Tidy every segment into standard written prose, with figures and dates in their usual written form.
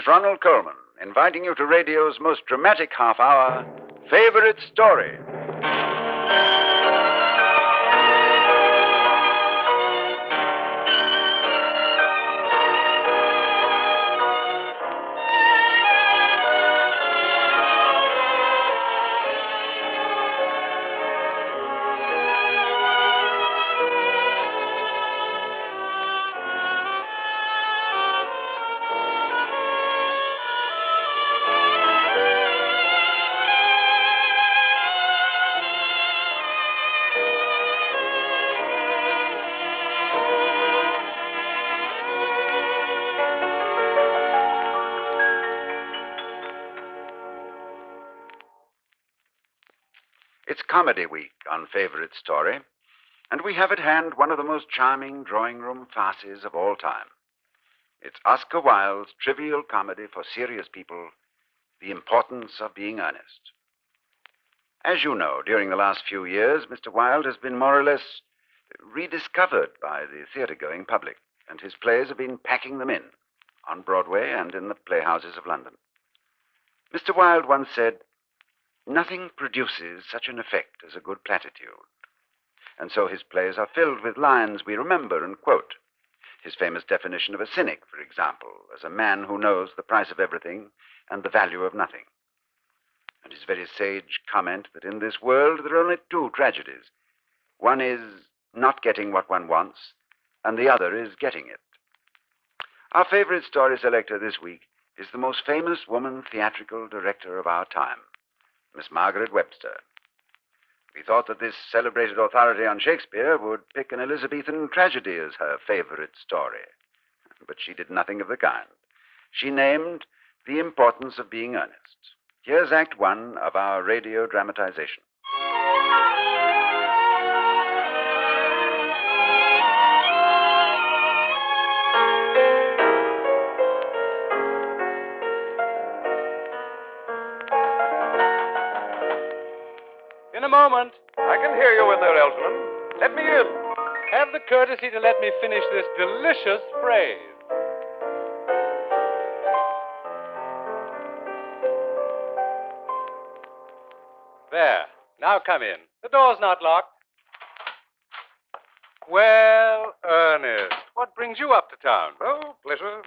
is Ronald Coleman, inviting you to radio's most dramatic half hour, Favorite Story. It's Comedy Week on Favorite Story, and we have at hand one of the most charming drawing room farces of all time. It's Oscar Wilde's trivial comedy for serious people, The Importance of Being Earnest. As you know, during the last few years, Mr. Wilde has been more or less rediscovered by the theater-going public, and his plays have been packing them in on Broadway and in the playhouses of London. Mr. Wilde once said, "Nothing produces such an effect as a good platitude." And so his plays are filled with lines we remember and quote. His famous definition of a cynic, for example, as a man who knows the price of everything and the value of nothing. And his very sage comment that in this world there are only two tragedies. One is not getting what one wants, and the other is getting it. Our favorite story selector this week is the most famous woman theatrical director of our time, Miss Margaret Webster. We thought that this celebrated authority on Shakespeare would pick an Elizabethan tragedy as her favorite story. But she did nothing of the kind. She named The Importance of Being Earnest. Here's Act One of our radio dramatization. In a moment. I can hear you in there, Algernon. Let me in. Have the courtesy to let me finish this delicious phrase. There. Now come in. The door's not locked. Well, Ernest, what brings you up to town? Oh, pleasure.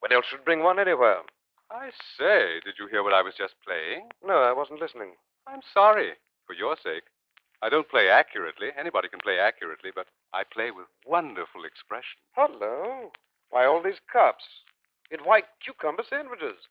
What else should bring one anywhere? I say, did you hear what I was just playing? No, I wasn't listening. I'm sorry. For your sake. I don't play accurately. Anybody can play accurately, but I play with wonderful expression. Hello. Why all these cups? In white cucumber sandwiches.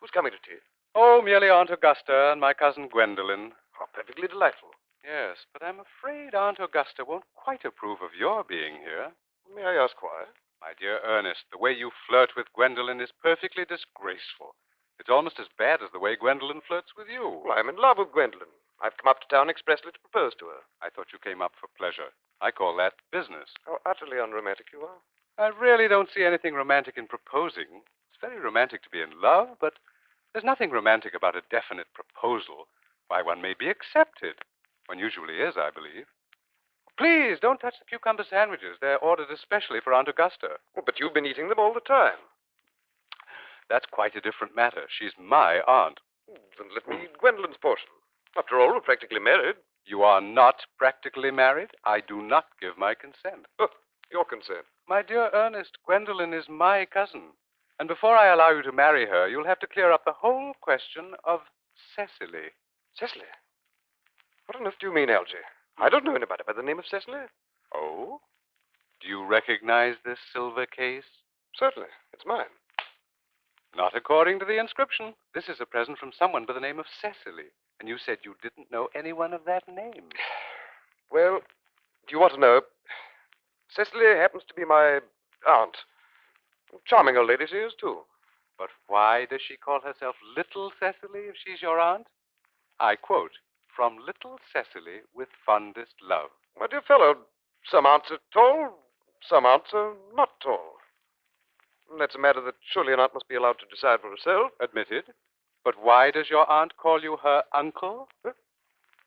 Who's coming to tea? Oh, merely Aunt Augusta and my cousin Gwendolen. Oh, perfectly delightful. Yes, but I'm afraid Aunt Augusta won't quite approve of your being here. May I ask why? My dear Ernest, the way you flirt with Gwendolen is perfectly disgraceful. It's almost as bad as the way Gwendolen flirts with you. Well, I'm in love with Gwendolen. I've come up to town expressly to propose to her. I thought you came up for pleasure. I call that business. How utterly unromantic you are. I really don't see anything romantic in proposing. It's very romantic to be in love, but there's nothing romantic about a definite proposal. Why, one may be accepted. One usually is, I believe. Please, don't touch the cucumber sandwiches. They're ordered especially for Aunt Augusta. Well, but you've been eating them all the time. That's quite a different matter. She's my aunt. Then let me eat Gwendolen's portion. After all, we're practically married. You are not practically married. I do not give my consent. Oh, your consent. My dear Ernest, Gwendolen is my cousin. And before I allow you to marry her, you'll have to clear up the whole question of Cecily. Cecily? What on earth do you mean, Algy? I don't know anybody by the name of Cecily. Oh? Do you recognize this silver case? Certainly. It's mine. Not according to the inscription. This is a present from someone by the name of Cecily. And you said you didn't know anyone of that name. Well, do you want to know? Cecily happens to be my aunt. Charming old lady she is, too. But why does she call herself Little Cecily if she's your aunt? I quote, "From Little Cecily with fondest love." My dear fellow, some aunts are tall, some aunts are not tall. And that's a matter that surely an aunt must be allowed to decide for herself. Admitted. But why does your aunt call you her uncle? Huh?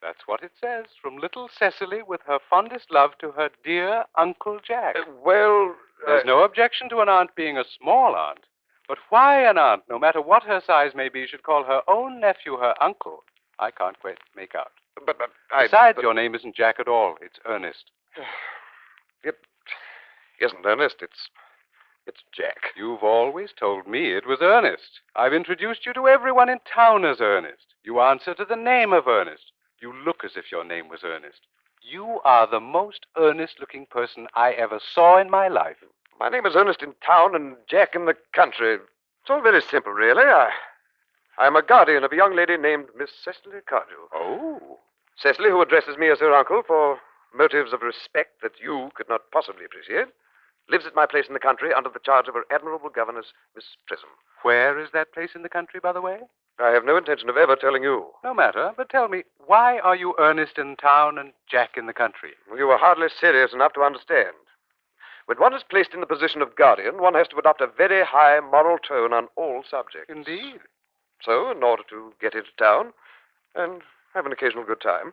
That's what it says. From Little Cecily with her fondest love to her dear Uncle Jack. Well... There's no objection to an aunt being a small aunt. But why an aunt, no matter what her size may be, should call her own nephew her uncle, I can't quite make out. But Besides, your name isn't Jack at all. It's Ernest. It isn't Ernest. It's Jack. You've always told me it was Ernest. I've introduced you to everyone in town as Ernest. You answer to the name of Ernest. You look as if your name was Ernest. You are the most earnest-looking person I ever saw in my life. My name is Ernest in town and Jack in the country. It's all very simple, really. I'm a guardian of a young lady named Miss Cecily Cardew. Oh. Cecily, who addresses me as her uncle for motives of respect that you could not possibly appreciate, lives at my place in the country under the charge of her admirable governess, Miss Prism. Where is that place in the country, by the way? I have no intention of ever telling you. No matter, but tell me, why are you Ernest in town and Jack in the country? You are hardly serious enough to understand. When one is placed in the position of guardian, one has to adopt a very high moral tone on all subjects. Indeed. So, in order to get into town and have an occasional good time,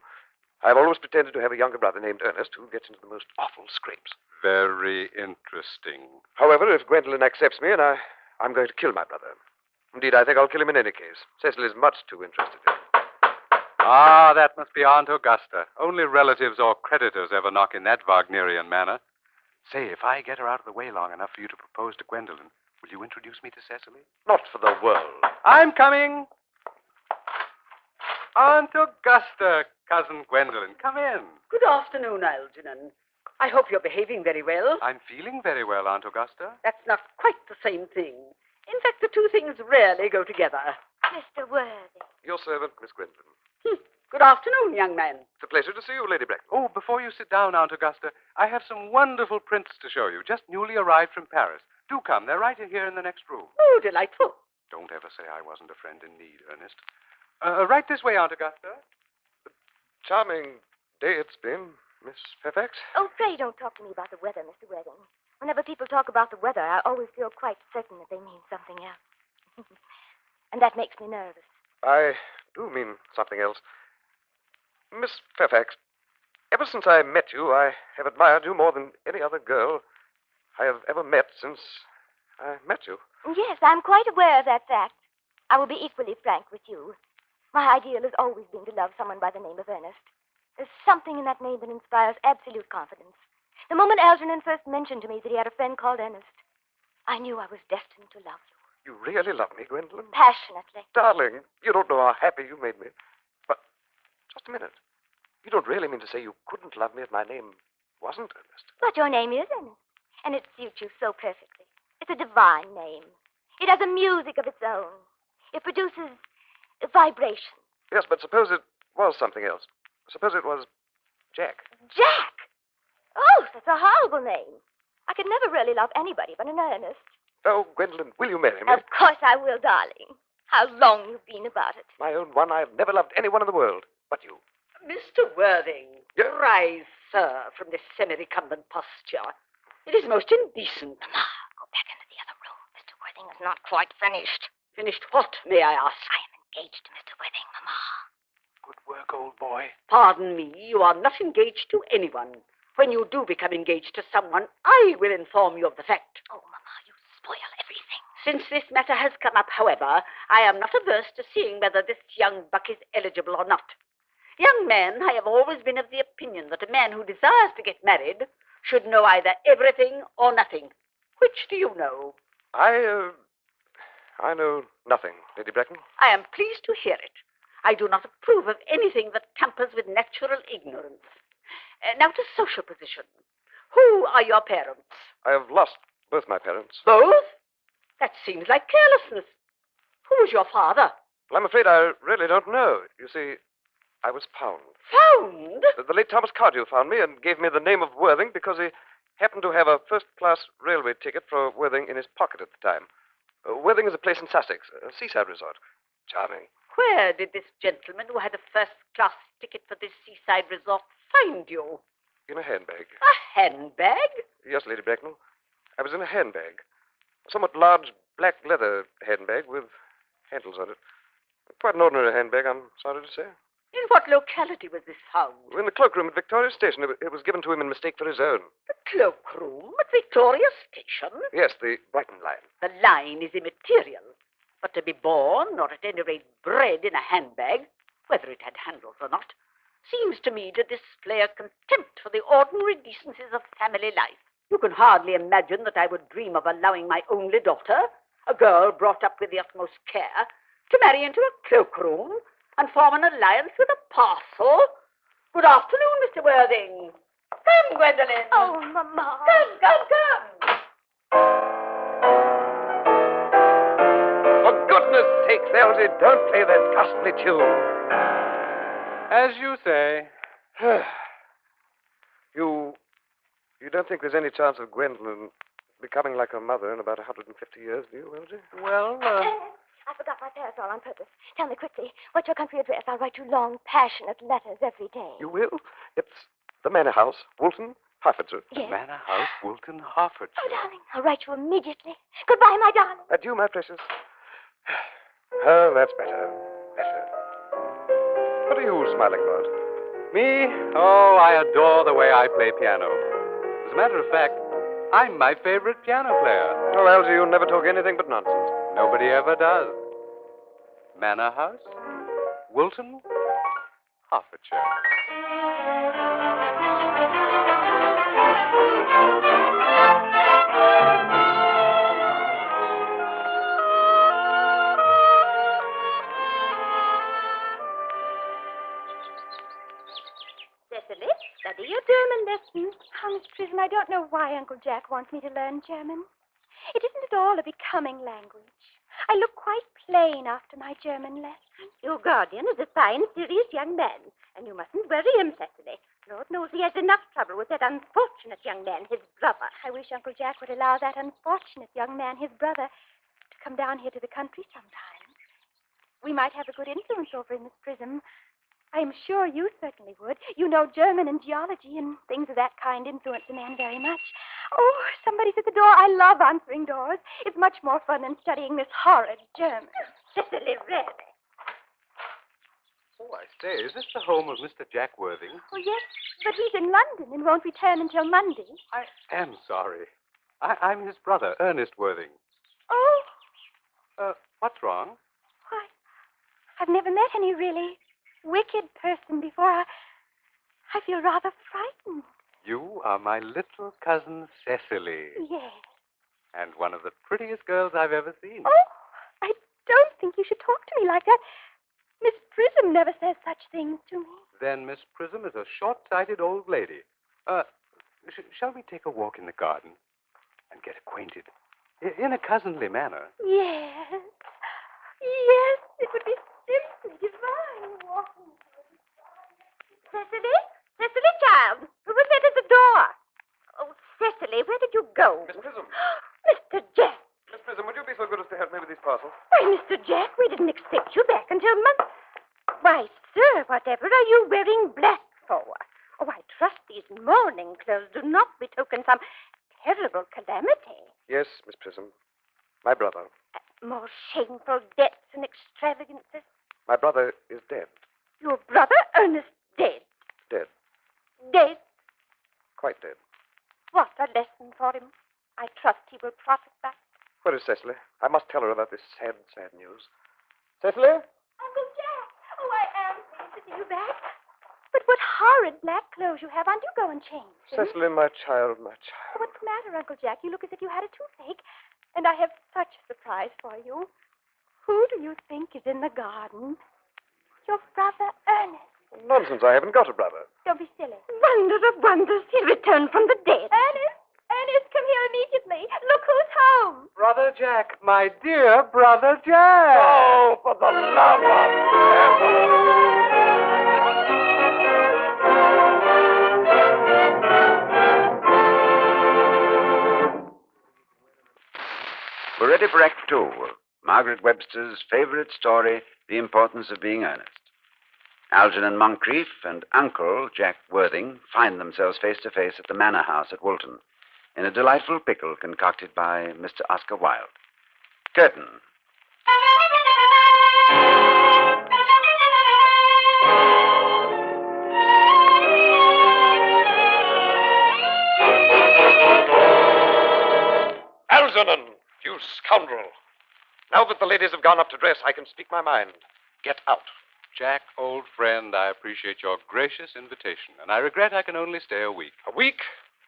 I've always pretended to have a younger brother named Ernest who gets into the most awful scrapes. Very interesting. However, if Gwendolen accepts me, and I'm going to kill my brother. Indeed, I think I'll kill him in any case. Cecil is much too interested in him. Ah, that must be Aunt Augusta. Only relatives or creditors ever knock in that Wagnerian manner. Say, if I get her out of the way long enough for you to propose to Gwendolen, will you introduce me to Cecily? Not for the world. I'm coming. Aunt Augusta, Cousin Gwendolen, come in. Good afternoon, Algernon. I hope you're behaving very well. I'm feeling very well, Aunt Augusta. That's not quite the same thing. In fact, the two things rarely go together. Mr. Worthy. Your servant, Miss Gwendolen. Good afternoon, young man. It's a pleasure to see you, Lady Bracknell. Oh, before you sit down, Aunt Augusta, I have some wonderful prints to show you, just newly arrived from Paris. Do come. They're right in here in the next room. Oh, delightful. Don't ever say I wasn't a friend in need, Ernest. Right this way, Aunt Augusta. Charming day it's been, Miss Fairfax. Oh, pray don't talk to me about the weather, Mr. Worthing. Whenever people talk about the weather, I always feel quite certain that they mean something else. And that makes me nervous. I do mean something else. Miss Fairfax, ever since I met you, I have admired you more than any other girl I have ever met since I met you. Yes, I'm quite aware of that fact. I will be equally frank with you. My ideal has always been to love someone by the name of Ernest. There's something in that name that inspires absolute confidence. The moment Algernon first mentioned to me that he had a friend called Ernest, I knew I was destined to love you. You really love me, Gwendolen? Passionately. Darling, you don't know how happy you made me. But, just a minute. You don't really mean to say you couldn't love me if my name wasn't Ernest? But your name is Ernest, and it suits you so perfectly. It's a divine name. It has a music of its own. It produces a vibration. Yes, but suppose it was something else. Suppose it was Jack. Jack! Oh, that's a horrible name. I could never really love anybody but an Ernest. Oh, Gwendolen, will you marry me? Of course I will, darling. How long you've been about it. My own one, I've never loved anyone in the world but you. Mr. Worthing, Yes? rise, sir, from this semi-recumbent posture. It is most indecent. Mama, go back into the other room. Mr. Worthing is not quite finished. Finished what, may I ask? I am engaged to Mr. Worthing, Mama. Good work, old boy. Pardon me, you are not engaged to anyone. When you do become engaged to someone, I will inform you of the fact. Oh, Mama, you spoil everything. Since this matter has come up, however, I am not averse to seeing whether this young buck is eligible or not. Young man, I have always been of the opinion that a man who desires to get married should know either everything or nothing. Which do you know? I know nothing, Lady Bracknell. I am pleased to hear it. I do not approve of anything that tampers with natural ignorance. Now to social position. Who are your parents? I have lost both my parents. Both? That seems like carelessness. Who was your father? Well, I'm afraid I really don't know. You see, I was found. Found? The late Thomas Cardew found me and gave me the name of Worthing because he happened to have a first-class railway ticket for Worthing in his pocket at the time. Worthing is a place in Sussex, a seaside resort. Charming. Where did this gentleman who had a first-class ticket for this seaside resort find you? In a handbag. A handbag? Yes, Lady Bracknell. I was in a handbag. A somewhat large black leather handbag with handles on it. Quite an ordinary handbag, I'm sorry to say. In what locality was this found? In the cloakroom at Victoria Station. It was given to him in mistake for his own. The cloakroom at Victoria Station? Yes, the Brighton line. The line is immaterial. But to be born, or at any rate bred in a handbag, whether it had handles or not, seems to me to display a contempt for the ordinary decencies of family life. You can hardly imagine that I would dream of allowing my only daughter, a girl brought up with the utmost care, to marry into a cloakroom and form an alliance with a parcel. Good afternoon, Mr. Worthing. Come, Gwendolen. Oh, Mama. Come. For goodness sakes, Elsie, don't play that ghastly tune. As you say. You don't think there's any chance of Gwendolyn becoming like her mother in about 150 years, do you, Elsie? Well, I forgot my parasol on purpose. Tell me quickly, what's your country address? I'll write you long, passionate letters every day. You will? It's the Manor House, Woolton, Hertfordshire. Yes. Manor House, Woolton, Hertfordshire. Oh, darling, I'll write you immediately. Goodbye, my darling. Adieu, my precious. Oh, that's better. Better. What are you smiling about? Me? Oh, I adore the way I play piano. As a matter of fact, I'm my favorite piano player. Oh, Elsie, you never talk anything but nonsense. Nobody ever does. Manor House, Woolton, Hertfordshire. Cecily, study your German lesson. Oh, Miss Prism, I don't know why Uncle Jack wants me to learn German. It isn't at all a becoming language. I look quite plain after my German lesson. Your guardian is a fine, serious young man, and you mustn't worry him, Cecily. Lord knows he has enough trouble with that unfortunate young man, his brother. I wish Uncle Jack would allow that unfortunate young man, his brother, to come down here to the country sometime. We might have a good influence over him, Miss Prism. I am sure you certainly would. You know German and geology and things of that kind influence a man very much. Oh, somebody's at the door. I love answering doors. It's much more fun than studying this horrid German. Cecily, really. Oh, I say, is this the home of Mr. Jack Worthing? Oh, yes, but he's in London and won't return until Monday. I am sorry. I'm his brother, Earnest Worthing. Oh, What's wrong? why, I've never met any really wicked person before. I feel rather frightened. You are my little cousin Cecily, Yes. and one of the prettiest girls I've ever seen. Oh, I don't think you should talk to me like that. Miss Prism never says such things to me. Then Miss Prism is a short-sighted old lady. Shall we take a walk in the garden and get acquainted in a cousinly manner? Yes. Yes, it would be simply divine walking. Cecily? Cecily, child, who was that at the door? Oh, Cecily, where did you go? Miss Prism. Mr. Jack. Miss Prism, would you be so good as to help me with these parcels? Why, Mr. Jack, we didn't expect you back until Monday. Why, sir, whatever are you wearing black for? Oh, I trust these mourning clothes do not betoken some terrible calamity. Yes, Miss Prism. My brother. More shameful debts and extravagances. My brother is dead. Your brother, Earnest, dead. Dead. Dead? Quite dead. What a lesson for him. I trust he will profit by it. Where is Cecily? I must tell her about this sad, sad news. Cecily? Uncle Jack! Oh, I am pleased to see you back. But what horrid black clothes you have on. Do go and change. Cecily, my child, my child. What's the matter, Uncle Jack? You look as if you had a toothache. And I have such a surprise for you. Who do you think is in the garden? Your brother, Ernest. Nonsense, I haven't got a brother. Don't be silly. Wonder of wonders, he returned from the dead. Ernest! Ernest, come here immediately. Look who's home. Brother Jack, my dear Brother Jack! Oh, for the love We're ready for Act Two, Margaret Webster's favorite story, The Importance of Being Earnest. Algernon Moncrief and Uncle Jack Worthing find themselves face to face at the Manor House at Woolton in a delightful pickle concocted by Mr. Oscar Wilde. Curtain. scoundrel. Now that the ladies have gone up to dress, I can speak my mind. Get out. Jack, old friend, I appreciate your gracious invitation, and I regret I can only stay a week. A week?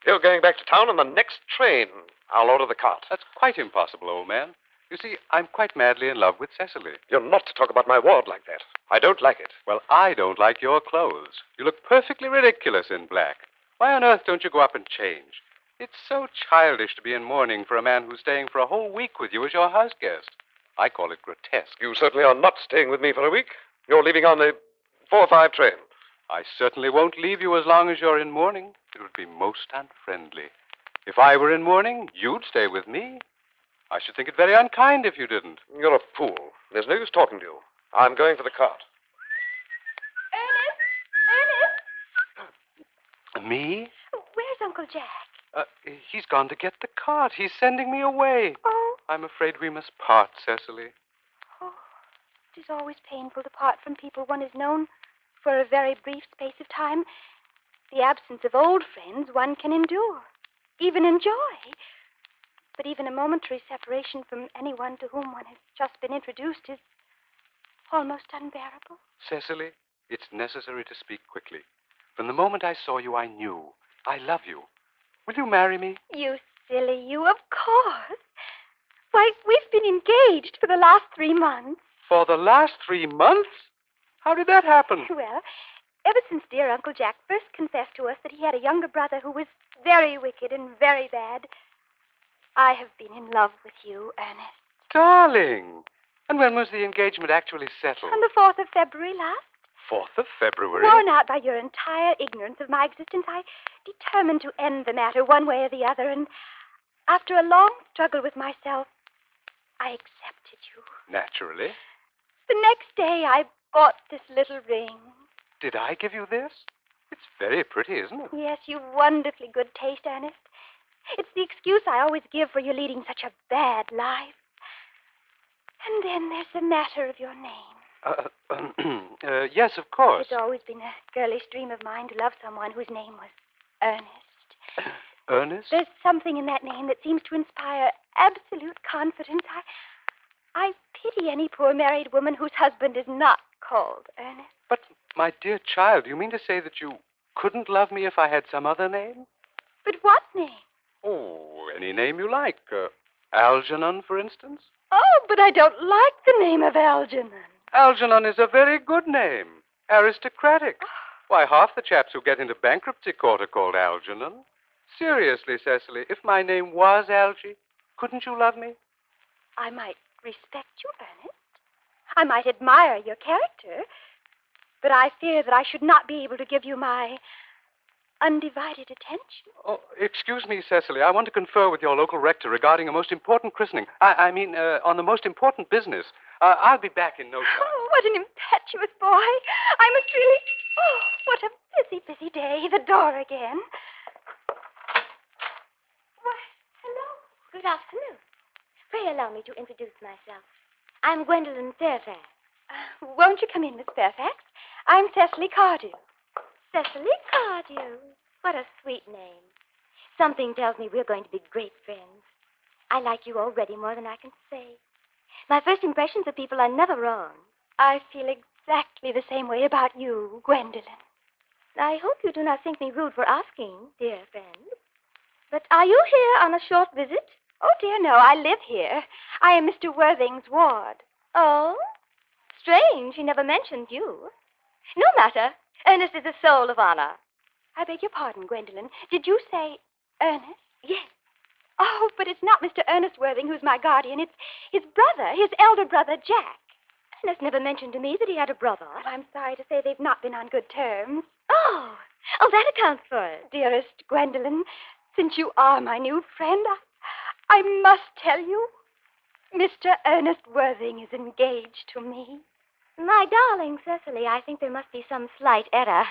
You're going back to town on the next train. I'll order the cart. That's quite impossible, old man. You see, I'm quite madly in love with Cecily. You're not to talk about my ward like that. I don't like it. Well, I don't like your clothes. You look perfectly ridiculous in black. Why on earth don't you go up and change? It's so childish to be in mourning for a man who's staying for a whole week with you as your house guest. I call it grotesque. You certainly are not staying with me for a week. You're leaving on the 4:05 train. I certainly won't leave you as long as you're in mourning. It would be most unfriendly. If I were in mourning, you'd stay with me. I should think it very unkind if you didn't. You're a fool. There's no use talking to you. I'm going for the cart. Ernest! Me? Where's Uncle Jack? He's gone to get the cart. He's sending me away. Oh. I'm afraid we must part, Cecily. Oh, it is always painful to part from people one has known for a very brief space of time. The absence of old friends one can endure, even enjoy. But even a momentary separation from anyone to whom one has just been introduced is almost unbearable. Cecily, it's necessary to speak quickly. From the moment I saw you, I knew. I love you. Will you marry me? You silly you, of course. Why, we've been engaged for the last 3 months. For the last 3 months? How did that happen? Well, ever since dear Uncle Jack first confessed to us that he had a younger brother who was very wicked and very bad, I have been in love with you, Ernest. Darling. And when was the engagement actually settled? On the 4th of February last. 4th of February? Worn out by your entire ignorance of my existence, I determined to end the matter one way or the other, and after a long struggle with myself, I accepted you. Naturally. The next day, I bought this little ring. Did I give you this? It's very pretty, isn't it? Yes, you've wonderfully good taste, Ernest. It's the excuse I always give for your leading such a bad life. And then there's the matter of your name. Yes, of course. It's always been a girlish dream of mine to love someone whose name was Ernest. Ernest? There's something in that name that seems to inspire absolute confidence. I pity any poor married woman whose husband is not called Ernest. But, my dear child, you mean to say that you couldn't love me if I had some other name? But what name? Oh, any name you like. Algernon, for instance? Oh, but I don't like the name of Algernon. Algernon is a very good name. Aristocratic. Why, half the chaps who get into bankruptcy court are called Algernon. Seriously, Cecily, if my name was Algy, couldn't you love me? I might respect you, Ernest. I might admire your character. But I fear that I should not be able to give you my undivided attention. Oh, excuse me, Cecily. I want to confer with your local rector regarding a most important christening. I mean, on the most important business. I'll be back in no time. Oh, what an impetuous boy. I must really... Oh, what a busy, busy day. The door again. Why, hello. Good afternoon. Pray allow me to introduce myself. I'm Gwendolyn Fairfax. Won't you come in, Miss Fairfax? I'm Cecily Cardew. Cecily Cardew. What a sweet name. Something tells me we're going to be great friends. I like you already more than I can say. My first impressions of people are never wrong. I feel exactly the same way about you, Gwendolyn. I hope you do not think me rude for asking, dear friend. But are you here on a short visit? Oh, dear, no, I live here. I am Mr. Worthing's ward. Oh? Strange, he never mentioned you. No matter. Ernest is a soul of honor. I beg your pardon, Gwendolyn. Did you say Ernest? Yes. Oh, but it's not Mr. Ernest Worthing who's my guardian. It's his brother, his elder brother, Jack. Ernest never mentioned to me that he had a brother. Oh, I'm sorry to say they've not been on good terms. Oh, that accounts for it. Dearest Gwendolyn, since you are my new friend, I must tell you, Mr. Ernest Worthing is engaged to me. My darling Cecily, I think there must be some slight error.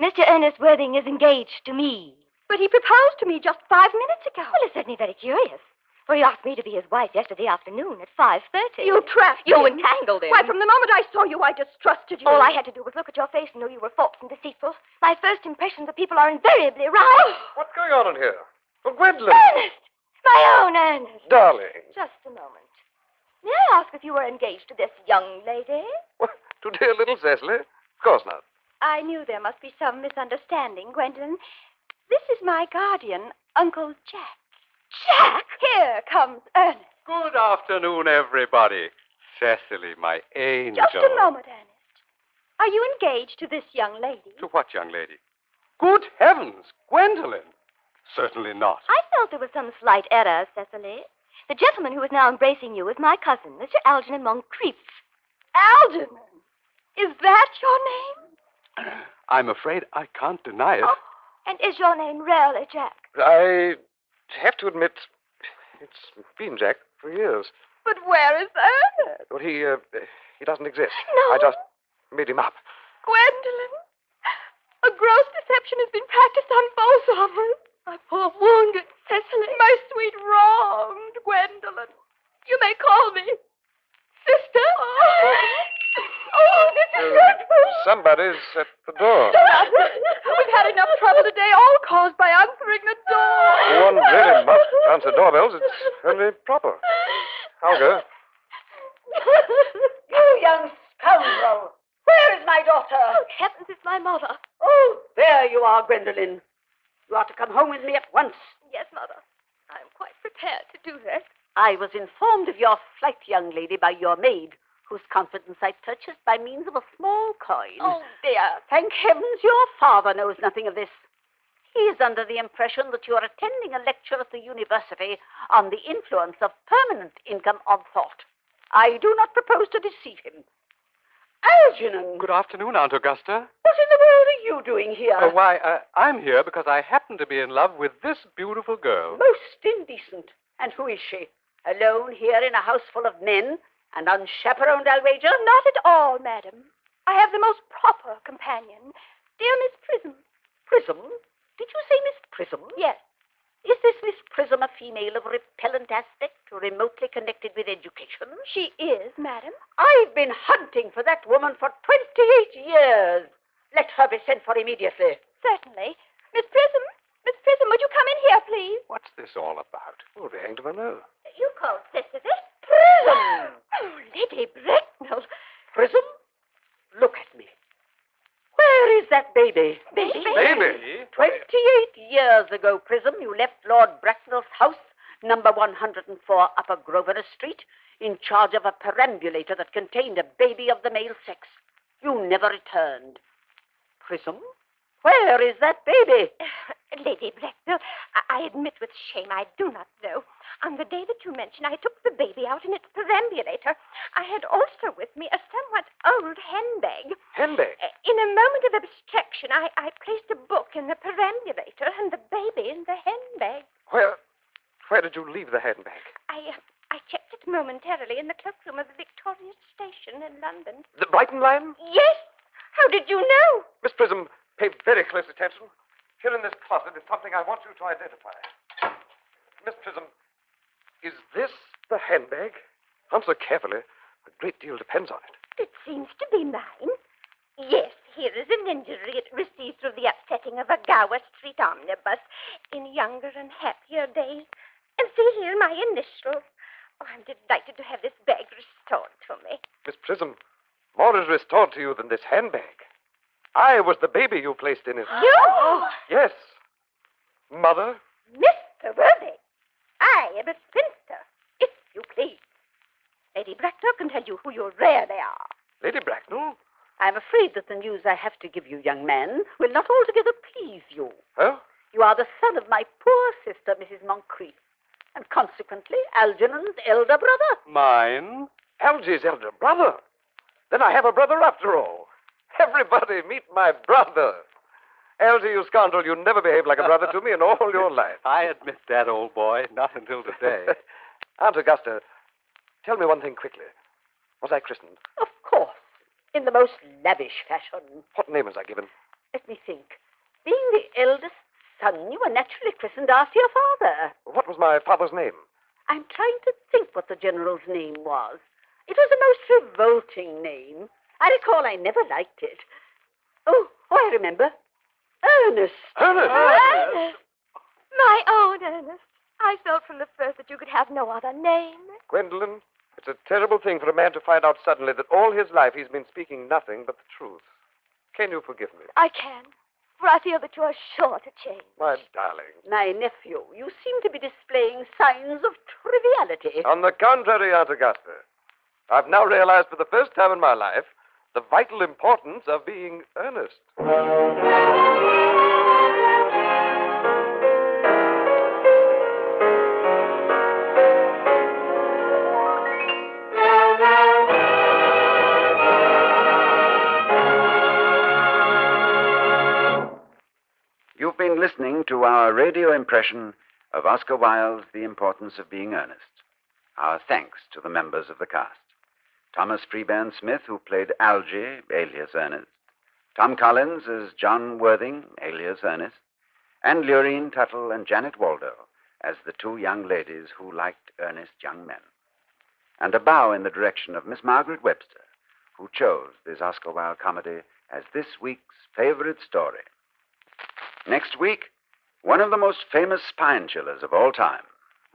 Mr. Ernest Worthing is engaged to me. But he proposed to me just 5 minutes ago. Well, it's certainly very curious. For he asked me to be his wife yesterday afternoon at 5:30. You trapped You him. entangled him. Why, from the moment I saw you, I distrusted you. All I had to do was look at your face and know you were false and deceitful. My first impressions of people are invariably right. What's going on in here? Oh, Gwendolyn. Ernest! My own Ernest. Darling. Just a moment. May I ask if you were engaged to this young lady? What, to dear little Cecily? Of course not. I knew there must be some misunderstanding, Gwendolyn. This is my guardian, Uncle Jack. Jack! Here comes Ernest. Good afternoon, everybody. Cecily, my angel. Just a moment, Ernest. Are you engaged to this young lady? To what young lady? Good heavens, Gwendolyn. Certainly not. I felt there was some slight error, Cecily. The gentleman who is now embracing you is my cousin, Mr. Algernon Moncrief. Algernon. Is that your name? I'm afraid I can't deny it. Oh, and is your name really Jack? I have to admit, it's been Jack for years. But where is Ernest? Well, he doesn't exist. No. I just made him up. Gwendolyn. A gross deception has been practiced on both of us. My poor wounded Cecily. My sweet wronged Gwendolyn. You may call me sister. Oh, this is dreadful. Somebody's at the door. Stop it. We've had enough trouble today, all caused by answering the door. One really must answer doorbells. It's only proper. I'll go. You young scoundrel! Where is my daughter? Oh, heavens, it's my mother. Oh, there you are, Gwendolyn. You are to come home with me at once. Yes, Mother. I'm quite prepared to do that. I was informed of your flight, young lady, by your maid, whose confidence I purchased by means of a small coin. Oh, dear. Thank heavens your father knows nothing of this. He is under the impression that you are attending a lecture at the university on the influence of permanent income on thought. I do not propose to deceive him. Algernon! Good afternoon, Aunt Augusta. What in the world are you doing here? I'm here because I happen to be in love with this beautiful girl. Most indecent. And who is she? Alone here in a house full of men and unchaperoned, I'll wager? Not at all, madam. I have the most proper companion. Dear Miss Prism. Prism? Did you say Miss Prism? Yes. Is this Miss Prism a female of repellent aspect, remotely connected with education? She is, madam. I've been hunting for that woman for 28 years. Let her be sent for immediately. Certainly. Miss Prism, would you come in here, please? What's this all about? Oh, the hanged if I know. You called Cecily? Prism! Oh, Lady Bracknell. Prism, look at me. Where is that baby? Baby? Baby? 28 years ago, Prism, you left Lord Bracknell's house, number 104 Upper Grosvenor Street, in charge of a perambulator that contained a baby of the male sex. You never returned. Prism, where is that baby? Lady Bracknell, I admit with shame I do not know. On the day that you mention, I took the baby out in its perambulator. I had also with me a somewhat old handbag. Handbag? In a moment of abstraction, I placed a book in the perambulator and the baby in the handbag. Where did you leave the handbag? I checked it momentarily in the cloakroom of the Victoria Station in London. The Brighton line? Yes. How did you know? Miss Prism, pay very close attention. Here in this closet is something I want you to identify. Miss Prism, is this the handbag? Answer carefully. A great deal depends on it. It seems to be mine. Yes, here is an injury it received through the upsetting of a Gower Street omnibus in younger and happier days. And see here my initials. Oh, I'm delighted to have this bag restored to me. Miss Prism, more is restored to you than this handbag. I was the baby you placed in it. You? Yes. Mother? Mr. Worthy, I am a spinster, if you please. Lady Bracknell can tell you who you really are. Lady Bracknell? I'm afraid that the news I have to give you, young man, will not altogether please you. Huh? You are the son of my poor sister, Mrs. Moncrief, and consequently Algernon's elder brother. Mine? Algy's elder brother. Then I have a brother after all. Everybody meet my brother. Algy, you scoundrel, you never behaved like a brother to me in all your life. I admit that, old boy. Not until today. Aunt Augusta, tell me one thing quickly. Was I christened? Of course, in the most lavish fashion. What name was I given? Let me think. Being the eldest son, you were naturally christened after your father. What was my father's name? I'm trying to think what the general's name was. It was a most revolting name. I recall I never liked it. Oh, I remember. Earnest. Ernest! Ernest! My own Ernest. I felt from the first that you could have no other name. Gwendolyn, it's a terrible thing for a man to find out suddenly that all his life he's been speaking nothing but the truth. Can you forgive me? I can, for I feel that you are sure to change. My darling. My nephew, you seem to be displaying signs of triviality. On the contrary, Aunt Augusta, I've now realized for the first time in my life the vital importance of being earnest. You've been listening to our radio impression of Oscar Wilde's The Importance of Being Earnest. Our thanks to the members of the cast. Thomas Freeburn Smith, who played Algy, alias Ernest. Tom Collins as John Worthing, alias Ernest. And Lureen Tuttle and Janet Waldo as the two young ladies who liked earnest young men. And a bow in the direction of Miss Margaret Webster, who chose this Oscar Wilde comedy as this week's favorite story. Next week, one of the most famous spine chillers of all time,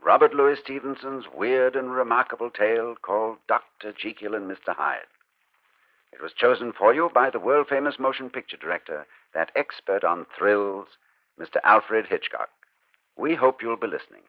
Robert Louis Stevenson's weird and remarkable tale called Dr. Jekyll and Mr. Hyde. It was chosen for you by the world-famous motion picture director, that expert on thrills, Mr. Alfred Hitchcock. We hope you'll be listening.